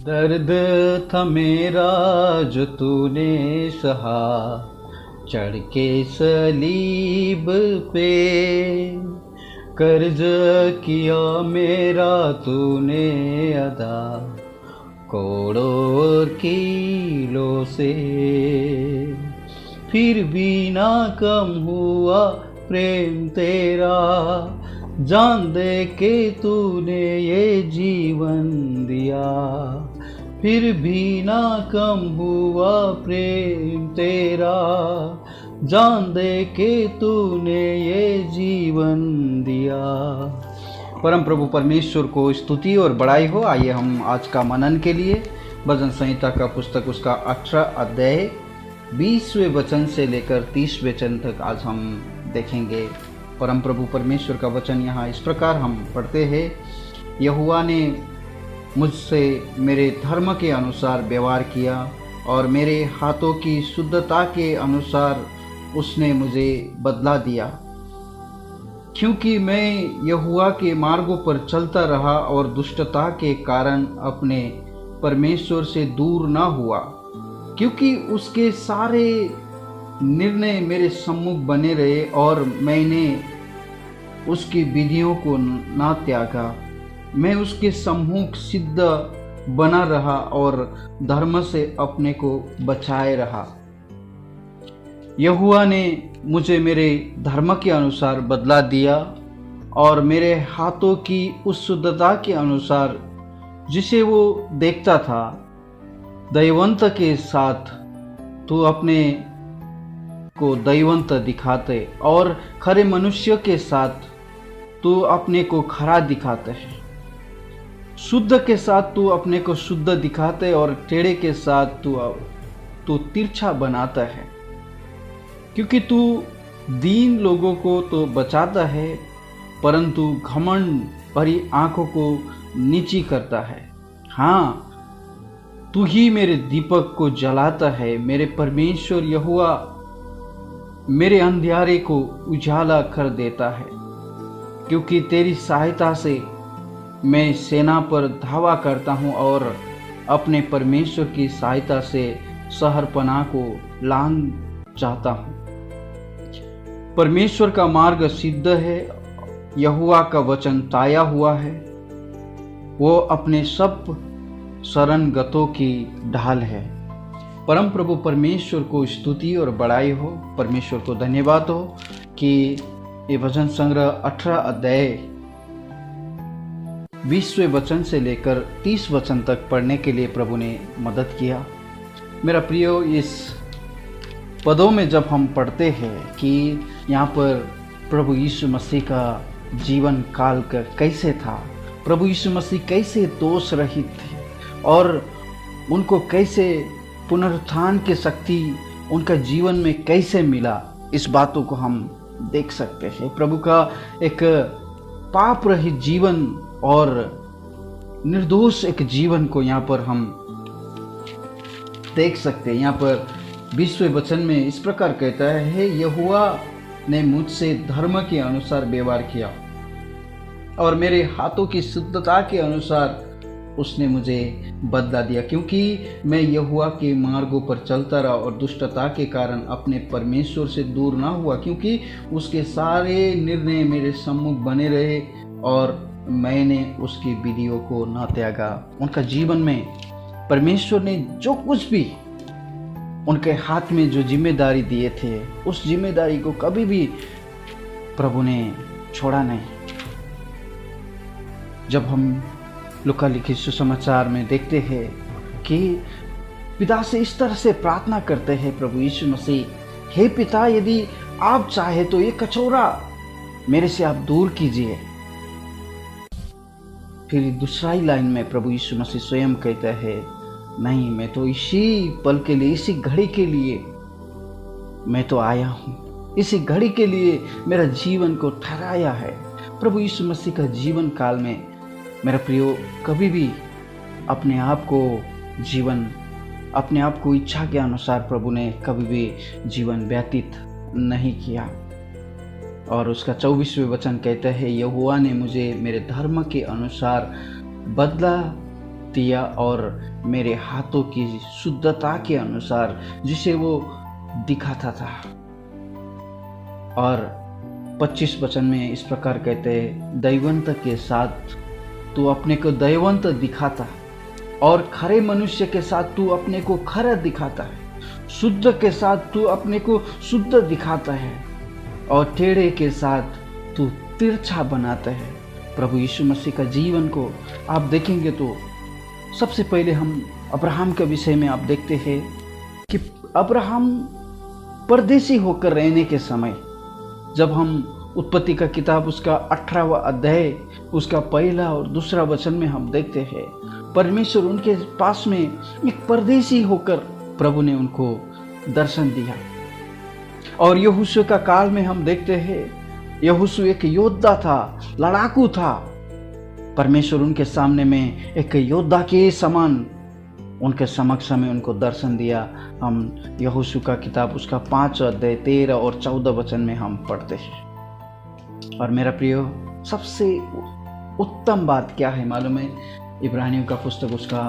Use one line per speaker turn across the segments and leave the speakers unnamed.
दर्द था मेरा जो तूने सहा, चढ़ के सलीब पे। कर्ज किया मेरा तूने अदा, करोड़ों किलो से। फिर भी ना कम हुआ प्रेम तेरा, जान दे के तूने ये जीवन दिया। फिर भी ना कम हुआ प्रेम तेरा, जान दे के तूने ये जीवन दिया। परम प्रभु परमेश्वर को स्तुति और बड़ाई हो। आइए हम आज का मनन के लिए भजन संहिता का पुस्तक उसका 18 अध्याय 20वें वचन से लेकर 30वें वचन तक आज हम देखेंगे। परम प्रभु परमेश्वर का वचन यहाँ इस प्रकार हम पढ़ते हैं। यहोवा ने मुझसे मेरे धर्म के अनुसार व्यवहार किया और मेरे हाथों की शुद्धता के अनुसार उसने मुझे बदला दिया। क्योंकि मैं यहोवा के मार्गों पर चलता रहा और दुष्टता के कारण अपने परमेश्वर से दूर न हुआ, क्योंकि उसके सारे निर्णय मेरे सम्मुख बने रहे और मैंने उसकी विधियों को ना त्यागा। मैं उसके सम्मुख सिद्ध बना रहा और धर्म से अपने को बचाए रहा। यहोवा ने मुझे मेरे धर्म के अनुसार बदला दिया और मेरे हाथों की उस शुद्धता के अनुसार जिसे वो देखता था। दैवंत के साथ तू अपने को दैवंत दिखाते और खरे मनुष्य के साथ तू अपने को खरा दिखाते है। शुद्ध के साथ तू अपने को शुद्ध दिखाते और टेढ़े के साथ तू तिरछा बनाता है। क्योंकि तू दीन लोगों को तो बचाता है, परंतु घमंड भरी आंखों को नीची करता है। हाँ, तू ही मेरे दीपक को जलाता है। मेरे परमेश्वर यहोवा मेरे अंधियारे को उजाला कर देता है। क्योंकि तेरी सहायता से मैं सेना पर धावा करता हूँ और अपने परमेश्वर की सहायता से शहरपनाह को लांघ जाता हूँ। परमेश्वर का मार्ग सिद्ध है, यहोवा का वचन ताया हुआ है। वो अपने सब शरणगतों की ढाल है। परम प्रभु परमेश्वर को स्तुति और बड़ाई हो। परमेश्वर को धन्यवाद हो कि ये भजन संग्रह 18 अध्याय 20वें वचन से लेकर 30 वचन तक पढ़ने के लिए प्रभु ने मदद किया। मेरा प्रियो, इस पदों में जब हम पढ़ते हैं कि यहाँ पर प्रभु यीशु मसीह का जीवन काल का कैसे था, प्रभु यीशु मसीह कैसे दोष रहित थे और उनको कैसे पुनरुत्थान की शक्ति उनका जीवन में कैसे मिला, इस बातों को हम देख सकते हैं। प्रभु का एक पाप रहित जीवन और निर्दोष एक जीवन को यहाँ पर हम देख सकते हैं। यहाँ पर 20वें वचन में इस प्रकार कहता है, यहोवा ने मुझसे धर्म के अनुसार व्यवहार किया और मेरे हाथों की शुद्धता के अनुसार उसने मुझे बदला दिया। क्योंकि मैं यहोवा के मार्गों पर चलता रहा और दुष्टता के कारण अपने परमेश्वर से दूर ना हुआ, क्योंकि उसके सारे निर्णय मेरे सम्मुख बने रहे और मैंने उसकी विधियों को ना त्यागा। उनका जीवन में परमेश्वर ने जो कुछ भी उनके हाथ में जो जिम्मेदारी दिए थे, उस जिम्मेदारी को कभी भी प्रभु ने छोड़ा नहीं। जब हम लूका लिखित सुसमाचार में देखते हैं कि पिता से इस तरह से प्रार्थना करते हैं प्रभु यीशु मसीह, हे पिता, यदि आप चाहे तो ये कचौरा मेरे से आप दूर कीजिए। फिर दूसरा ही लाइन में प्रभु यीशु मसीह स्वयं कहता है, नहीं, मैं तो इसी पल के लिए, इसी घड़ी के लिए मैं तो आया हूँ। इसी घड़ी के लिए मेरा जीवन को ठहराया है। प्रभु यीशु मसीह का जीवन काल में मेरा प्रियो कभी भी अपने आप को इच्छा के अनुसार प्रभु ने कभी भी जीवन व्यतीत नहीं किया। और उसका 24वें वचन कहता है, यहोवा ने मुझे मेरे धर्म के अनुसार बदला दिया और मेरे हाथों की शुद्धता के अनुसार जिसे वो दिखाता था। और 25 वचन में इस प्रकार कहते हैं, दैवंत के साथ तू अपने को दैवंत दिखाता और खरे मनुष्य के साथ तू अपने को खरा दिखाता है, शुद्ध के साथ तू अपने को शुद्ध दिखाता है और टेढ़े के साथ तू तिरछा बनाता है। प्रभु यीशु मसीह का जीवन को आप देखेंगे तो सबसे पहले हम अब्राहम के विषय में आप देखते हैं कि अब्राहम परदेसी होकर रहने के समय, जब हम उत्पत्ति का किताब उसका 18वां अध्याय उसका पहला और दूसरा वचन में हम देखते हैं, परमेश्वर उनके पास में एक परदेसी होकर प्रभु ने उनको दर्शन दिया। और यहोशू का काल में हम देखते हैं, यहोशू एक योद्धा था, लड़ाकू था। परमेश्वर उनके सामने में एक योद्धा के समान उनके समक्ष में उनको दर्शन दिया। हम यहोशू का किताब उसका 5 अध्याय 13 और 14 वचन में हम पढ़ते हैं। और मेरा प्रियो, सबसे उत्तम बात क्या है मालूम है? इब्रानियों का पुस्तक उसका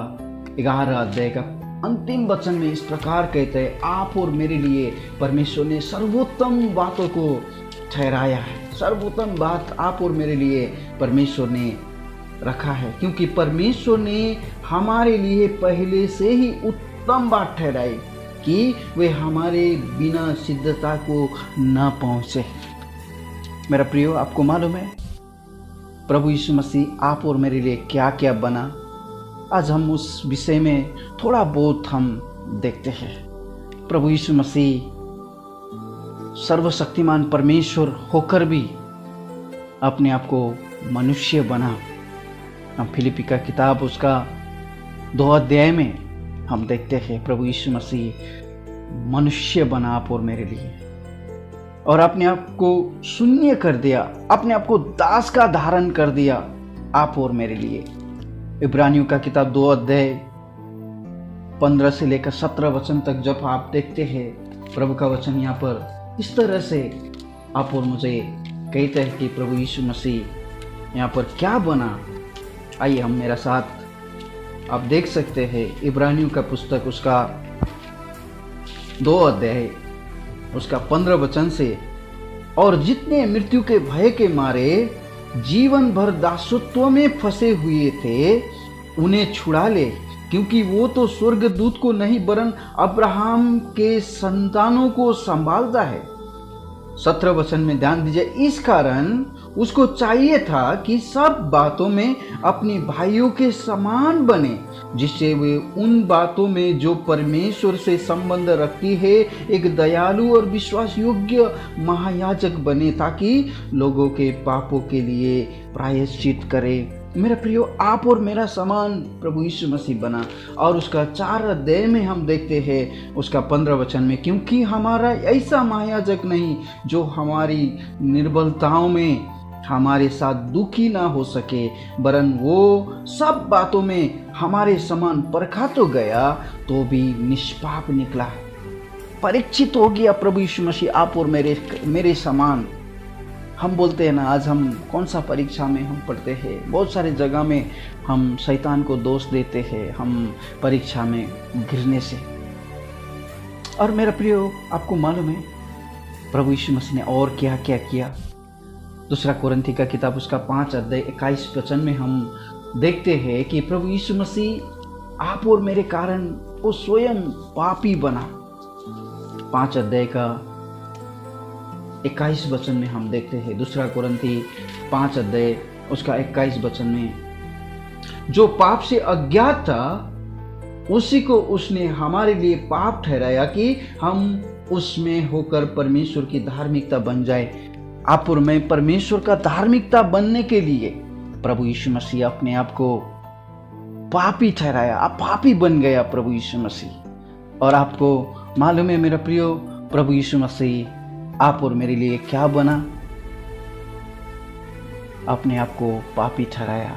11 अध्याय का अंतिम वचन में इस प्रकार कहते हैं, आप और मेरे लिए परमेश्वर ने सर्वोत्तम बातों को ठहराया है। सर्वोत्तम बात आप और मेरे लिए परमेश्वर ने रखा है, क्योंकि परमेश्वर ने हमारे लिए पहले से ही उत्तम बात ठहराई कि वे हमारे बिना सिद्धता को न पहुंचे। मेरा प्रियो, आपको मालूम है प्रभु यीशु मसीह आप और मेरे लिए क्या क्या बना? आज हम उस विषय में थोड़ा बहुत हम देखते हैं। प्रभु यीशु मसीह सर्वशक्तिमान परमेश्वर होकर भी अपने आप को मनुष्य बना। हम फिलिपी का किताब उसका 2 अध्याय में हम देखते हैं, प्रभु यीशु मसीह मनुष्य बना आप और मेरे लिए, और अपने आप को शून्य कर दिया, अपने आप को दास का धारण कर दिया आप और मेरे लिए। इब्रानियों का किताब 2 अध्याय 15 से लेकर 17 वचन तक जब आप देखते हैं, प्रभु का वचन यहाँ पर इस तरह से आप और मुझे कहते हैं कि प्रभु यीशु मसीह यहाँ पर क्या बना। आइए हम मेरा साथ आप देख सकते हैं इब्रानियों का पुस्तक उसका 2 अध्याय उसका 15 वचन से, और जितने मृत्यु के भय के मारे जीवन भर दासत्व में फंसे हुए थे उन्हें छुड़ा ले, क्योंकि वो तो स्वर्गदूत को नहीं वरन अब्राहम के संतानों को संभालता है। 17 वचन में ध्यान दीजिए, इस कारण उसको चाहिए था कि सब बातों में अपने भाइयों के समान बने, जिससे वे उन बातों में जो परमेश्वर से संबंध रखती है एक दयालु और विश्वास योग्य महायाजक बने, ताकि लोगों के पापों के लिए प्रायश्चित करे। मेरा प्रियो, आप और मेरा समान प्रभु यीशु मसीह बना। और उसका 4 अध्याय में हम देखते हैं उसका 15 वचन में, क्योंकि हमारा ऐसा महायाजक नहीं जो हमारी निर्बलताओं में हमारे साथ दुखी ना हो सके, वरन वो सब बातों में हमारे समान परखा तो गया तो भी निष्पाप निकला। परीक्षित हो गया प्रभु यीशु मसीह आप और मेरे समान। हम बोलते हैं ना, आज हम कौन सा परीक्षा में हम पढ़ते हैं, बहुत सारे जगह में हम शैतान को दोष देते हैं हम परीक्षा में गिरने से। और मेरा प्रियो, आपको मालूम है प्रभु यीशु मसीह ने और क्या क्या किया? 2 कोरिन्थी का किताब उसका 5 अध्याय 21 वचन में हम देखते हैं कि प्रभु यीशु मसीह आप और मेरे कारण वो स्वयं पापी बना। 5 अध्याय का 21 वचन में हम देखते हैं, 2 कोरिन्थी 5 अध्याय उसका 21 वचन में, जो पाप से अज्ञात था उसी को उसने हमारे लिए पाप ठहराया कि हम उसमें होकर परमेश्वर की धार्मिकता बन जाए। आप और मैं परमेश्वर का धार्मिकता बनने के लिए प्रभु यीशु मसीह अपने आप को पापी ठहराया, आप पापी बन गया प्रभु यीशु मसीह। और आपको मालूम है मेरा प्रियो, प्रभु यीशु मसीह आप और मेरे लिए क्या बना? अपने आप को पापी ठहराया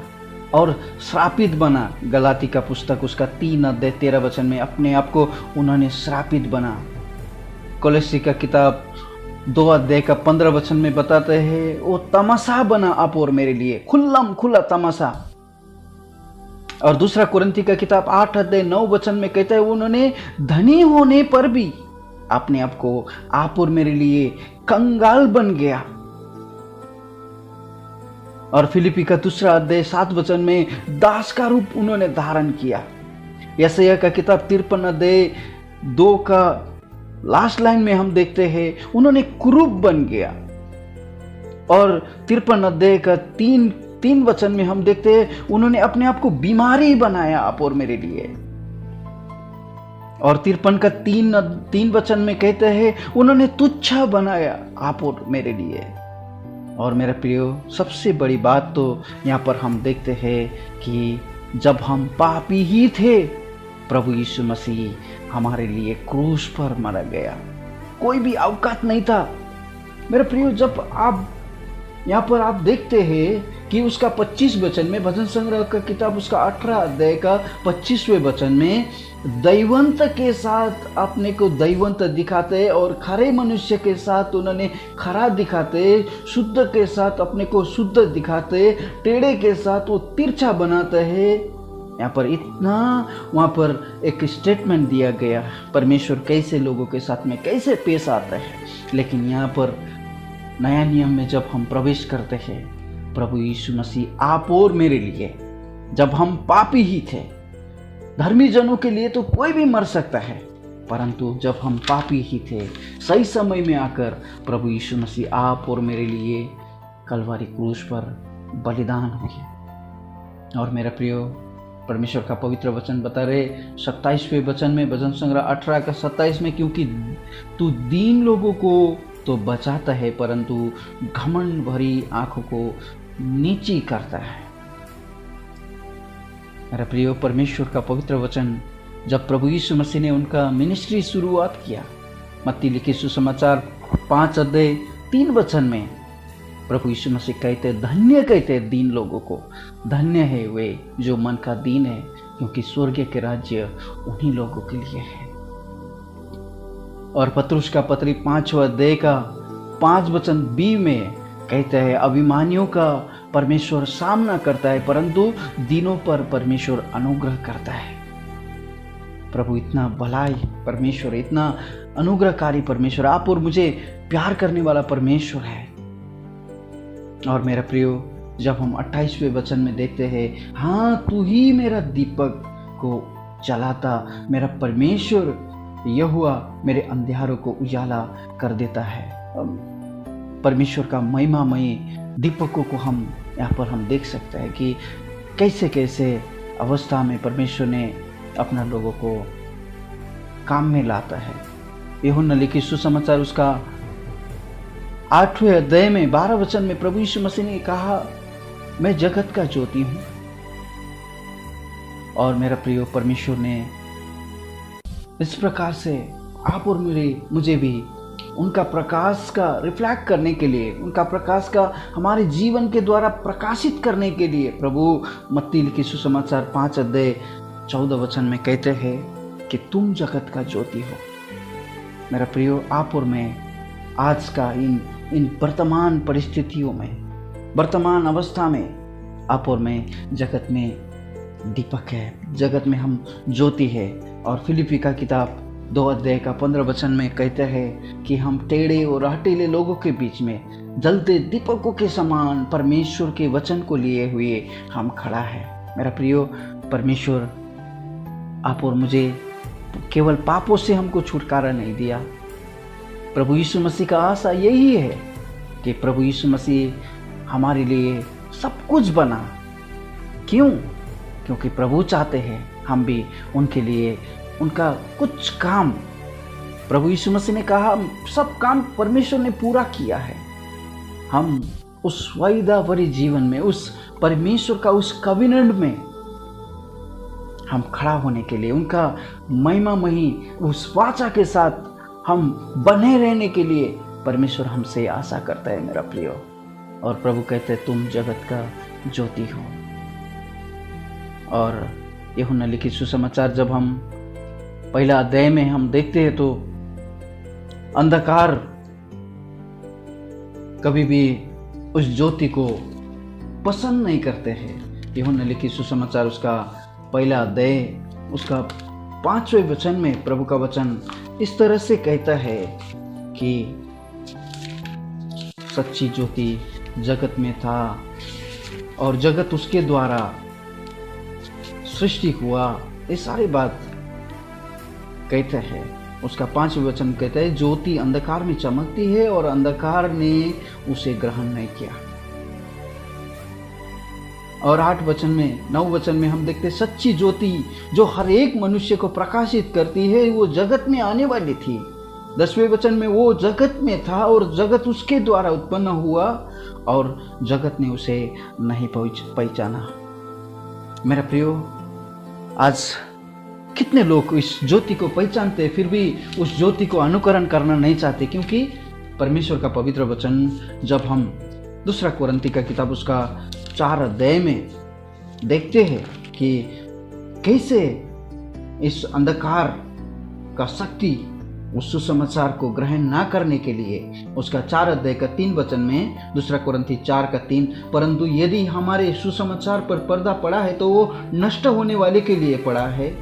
और श्रापित बना। गलाती का पुस्तक उसका 3 अध्याय 13 वचन में अपने आप को उन्होंने श्रापित बना। कोलोसी का किताब 2 अध्याय का 15 वचन में बताते हैं, वो तमाशा बना आप और मेरे लिए, खुल्लम खुला तमाशा। और दूसरा कुरिन्थी का किताब 8:9 में कहता है उन्होंने धनी होने पर भी अपने आप को आप और मेरे लिए कंगाल बन गया। और फिलिपी का 2:7 में दास का रूप उन्होंने धारण किया। यशायाह का किताब 53:2 का लास्ट लाइन में हम देखते हैं उन्होंने कुरूप बन गया। और 53 का 3 वचन में हम देखते हैं उन्होंने अपने आप को बीमारी बनाया आप और मेरे लिए। और 53 का 3 वचन में कहते हैं उन्होंने तुच्छ बनाया आप और मेरे लिए। और मेरा प्रियो, सबसे बड़ी बात तो यहाँ पर हम देखते हैं कि जब हम पापी ही थे, प्रभु यीशु मसीह हमारे लिए क्रूस पर मर गया। कोई भी औकात नहीं था। मेरे प्रियो, जब आप यहाँ पर आप देखते हैं कि उसका 25 वचन में, भजन संग्रह का किताब उसका 18 अध्याय का 25वें वचन में, दैवंत के साथ अपने को दैवंत दिखाते और खरे मनुष्य के साथ उन्होंने खरा दिखाते, शुद्ध के साथ अपने को शुद्ध दिखाते, टेढ़े के साथ वो तिरछा बनाते हैं। यहाँ पर इतना, वहाँ पर एक स्टेटमेंट दिया गया परमेश्वर कैसे लोगों के साथ में कैसे पेश आता है। लेकिन यहाँ पर नया नियम में जब हम प्रवेश करते हैं, प्रभु यीशु मसीह आप और मेरे लिए, जब हम पापी ही थे, धर्मी जनों के लिए तो कोई भी मर सकता है, परंतु जब हम पापी ही थे, सही समय में आकर प्रभु यीशु मसीह आप और मेरे लिए कलवारी क्रूस पर बलिदान हुए। और मेरा प्रियो, परमेश्वर का पवित्र वचन बता रहे 27वें वचन में, भजन संग्रह 18 का 27 में, क्योंकि तू दीन लोगों को तो बचाता है परंतु घमंड भरी आंखों को नीची करता है। मेरा प्रियो, परमेश्वर का पवित्र वचन जब प्रभु यीशु मसीह ने उनका मिनिस्ट्री शुरुआत किया, मत्ती लिखित सुसमाचार 5:3 में प्रभु यीशु मसीह कहते, धन्य कहते दीन लोगों को, धन्य है वे जो मन का दीन है, क्योंकि स्वर्ग के राज्य उन्हीं लोगों के लिए है। और पत्रुस का पत्री 5वां अध्याय का 5 वचन बी में कहते हैं, अभिमानियों का परमेश्वर सामना करता है परंतु दीनों पर परमेश्वर अनुग्रह करता है। प्रभु इतना भलाई परमेश्वर, इतना अनुग्रहकारी परमेश्वर, आप और मुझे प्यार करने वाला परमेश्वर है। और मेरा प्रियो, जब हम 28वें वचन में देखते हैं, हाँ तू ही मेरा दीपक को जलाता, मेरा परमेश्वर यहोवा मेरे अंधियारों को उजाला कर देता है। परमेश्वर का महिमामयी दीपकों को हम यहाँ पर हम देख सकते हैं कि कैसे कैसे अवस्था में परमेश्वर ने अपना लोगों को काम में लाता है। यूहन्ना लिखित सुसमाचार उसका 8वें अध्याय में 12 वचन में प्रभु यीशु मसीह ने कहा, मैं जगत का ज्योति हूँ। और मेरा प्रिय, परमेश्वर ने इस प्रकार से आप और मुझे भी उनका प्रकाश का रिफ्लेक्ट करने के लिए, उनका प्रकाश का हमारे जीवन के द्वारा प्रकाशित करने के लिए प्रभु मत्ती लिखित सुसमाचार 5:14 में कहते हैं कि तुम जगत का ज्योति हो। मेरा प्रियो, आप और मैं आज का इन वर्तमान परिस्थितियों में, वर्तमान अवस्था में आप और मैं जगत में दीपक है, जगत में हम ज्योति है। और फिलिपी का किताब 2:15 में कहते हैं कि हम टेढ़े और हठीले लोगों के बीच में जलते दीपकों के समान परमेश्वर के वचन को लिए हुए हम खड़ा है। मेरा प्रियो, परमेश्वर आप और मुझे केवल पापों से हमको छुटकारा नहीं दिया। प्रभु यीशु मसीह का आशा यही है कि प्रभु यीशु मसीह हमारे लिए सब कुछ बना। क्यों? क्योंकि प्रभु चाहते हैं हम भी उनके लिए उनका कुछ काम, प्रभु यीशु मसीह ने कहा सब काम परमेश्वर ने पूरा किया है। हम उस वायदा भरे जीवन में, उस परमेश्वर का उस कविनेंट में हम खड़ा होने के लिए, उनका महिमामयी उस वाचा के साथ हम बने रहने के लिए परमेश्वर हमसे आशा करता है मेरा प्रियो। और प्रभु कहते हैं तुम जगत का ज्योति हो। और यूहन्ना लिखित सुसमाचार जब हम पहला अध्याय में हम देखते हैं तो अंधकार कभी भी उस ज्योति को पसंद नहीं करते हैं। यूहन्ना लिखित सुसमाचार उसका पहला अध्याय उसका 5वें वचन में प्रभु का वचन इस तरह से कहता है कि सच्ची ज्योति जगत में था और जगत उसके द्वारा सृष्टि हुआ। ये सारी बात कहता है। उसका 5वें वचन कहता है ज्योति अंधकार में चमकती है और अंधकार ने उसे ग्रहण नहीं किया। और 9 वचन में हम देखते सच्ची ज्योति जो हर एक मनुष्य को प्रकाशित करती है वो जगत में आने वाली थी। 10वें वचन में वो जगत में था और जगत उसके द्वारा उत्पन्न हुआ और जगत ने उसे नहीं पहचाना। मेरा प्रियो, आज कितने लोग इस ज्योति को पहचानते फिर भी उस ज्योति को अनुकरण करना नहीं चाहते, क्योंकि परमेश्वर का पवित्र वचन जब हम 2 कोरिन्थी का किताब उसका 4 अध्याय में देखते हैं कि कैसे इस अंधकार का शक्ति उस सुसमाचार को ग्रहण ना करने के लिए, उसका 4 अध्याय का 3 वचन में 2 कोरिन्थी 4 का 3, परंतु यदि हमारे सुसमाचार पर पर्दा पड़ा है तो वो नष्ट होने वाले के लिए पड़ा है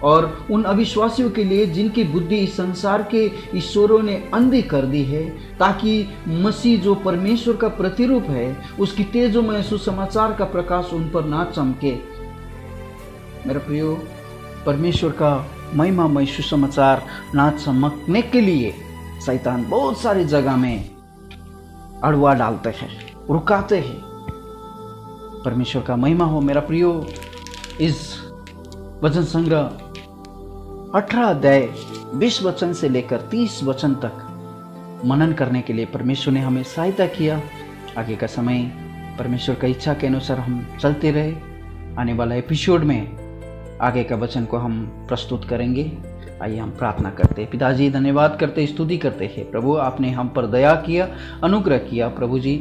और उन अविश्वासियों के लिए जिनकी बुद्धि इस संसार के ईश्वरों ने अंधी कर दी है, ताकि मसीह जो परमेश्वर का प्रतिरूप है उसकी तेजोमय सुसमाचार का प्रकाश उन पर ना चमके। मेरे प्रियो, परमेश्वर का महिमामय सुसमाचार ना चमकने के लिए शैतान बहुत सारी जगह में अड़वा डालते हैं, रुकाते हैं। परमेश्वर का महिमा हो। मेरा प्रियो, इस वचन संग्रह 18 अध्याय 20 वचन से लेकर 30 वचन तक मनन करने के लिए परमेश्वर ने हमें सहायता किया। आगे का समय परमेश्वर का इच्छा के अनुसार हम चलते रहे। आने वाला एपिसोड में आगे का वचन को हम प्रस्तुत करेंगे। आइए हम प्रार्थना करते हैं। पिताजी, धन्यवाद करते, स्तुति करते हैं प्रभु, आपने हम पर दया किया, अनुग्रह किया। प्रभु जी,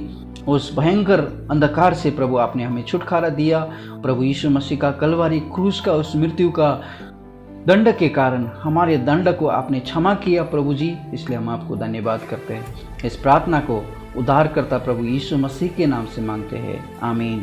उस भयंकर अंधकार से प्रभु आपने हमें छुटकारा दिया। प्रभु यीशु मसीह का कलवारी क्रूस का उस मृत्यु का दंड के कारण हमारे दंड को आपने क्षमा किया प्रभु जी, इसलिए हम आपको धन्यवाद करते हैं। इस प्रार्थना को उद्धारकर्ता प्रभु यीशु मसीह के नाम से मांगते हैं, आमीन।